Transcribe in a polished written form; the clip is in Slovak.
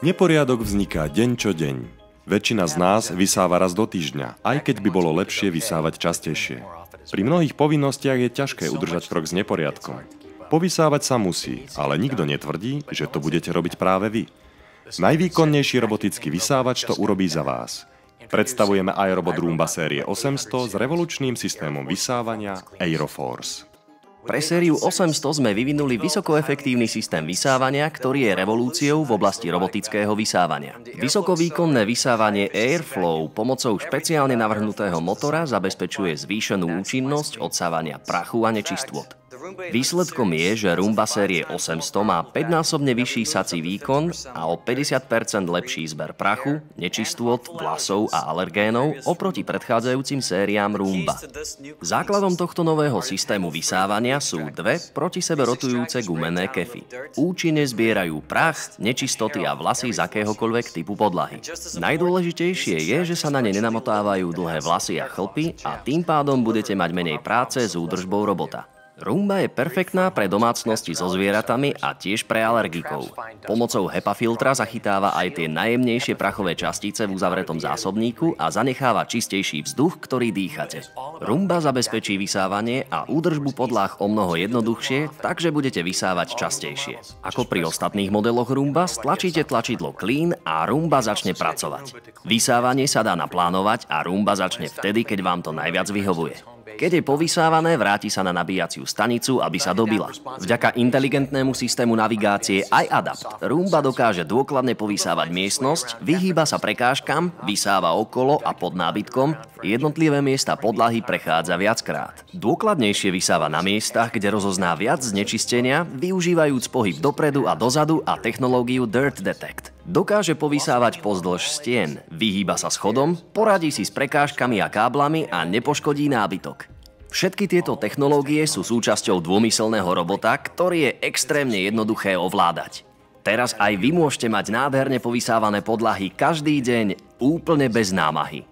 Neporiadok vzniká deň čo deň. Väčšina z nás vysáva raz do týždňa, aj keď by bolo lepšie vysávať častejšie. Pri mnohých povinnostiach je ťažké udržať krok s neporiadkom. Povysávať sa musí, ale nikto netvrdí, že to budete robiť práve vy. Najvýkonnejší robotický vysávač to urobí za vás. Predstavujeme iRobot Roomba série 800 s revolučným systémom vysávania Aeroforce. Pre sériu 800 sme vyvinuli vysokoefektívny systém vysávania, ktorý je revolúciou v oblasti robotického vysávania. Vysokovýkonné vysávanie Airflow pomocou špeciálne navrhnutého motora zabezpečuje zvýšenú účinnosť odsávania prachu a nečistôt. Výsledkom je, že Roomba série 800 má 5-násobne vyšší sací výkon a o 50% lepší zber prachu, nečistôt, vlasov a alergénov oproti predchádzajúcim sériám Roomba. Základom tohto nového systému vysávania sú dve proti sebe rotujúce gumené kefy. Účinne zbierajú prach, nečistoty a vlasy z akéhokoľvek typu podlahy. Najdôležitejšie je, že sa na ne nenamotávajú dlhé vlasy a chlpy a tým pádom budete mať menej práce s údržbou robota. Roomba je perfektná pre domácnosti so zvieratami a tiež pre alergikov. Pomocou HEPA filtra zachytáva aj tie najjemnejšie prachové častice v uzavretom zásobníku a zanecháva čistejší vzduch, ktorý dýchate. Roomba zabezpečí vysávanie a údržbu podláh omnoho jednoduchšie, takže budete vysávať častejšie. Ako pri ostatných modeloch Roomba, stlačíte tlačidlo Clean a Roomba začne pracovať. Vysávanie sa dá naplánovať a Roomba začne vtedy, keď vám to najviac vyhovuje. Keď je povysávané, vráti sa na nabíjaciu stanicu, aby sa dobila. Vďaka inteligentnému systému navigácie iAdapt Roomba dokáže dôkladne povysávať miestnosť, vyhýba sa prekážkam, vysáva okolo a pod nábytkom, jednotlivé miesta podlahy prechádza viackrát. Dôkladnejšie vysáva na miestach, kde rozozná viac znečistenia, využívajúc pohyb dopredu a dozadu a technológiu Dirt Detect. Dokáže povysávať pozdĺž stien, vyhýba sa schodom, poradí si s prekážkami a káblami a nepoškodí nábytok. Všetky tieto technológie sú súčasťou dômyselného robota, ktorý je extrémne jednoduché ovládať. Teraz aj vy môžete mať nádherne povysávané podlahy každý deň úplne bez námahy.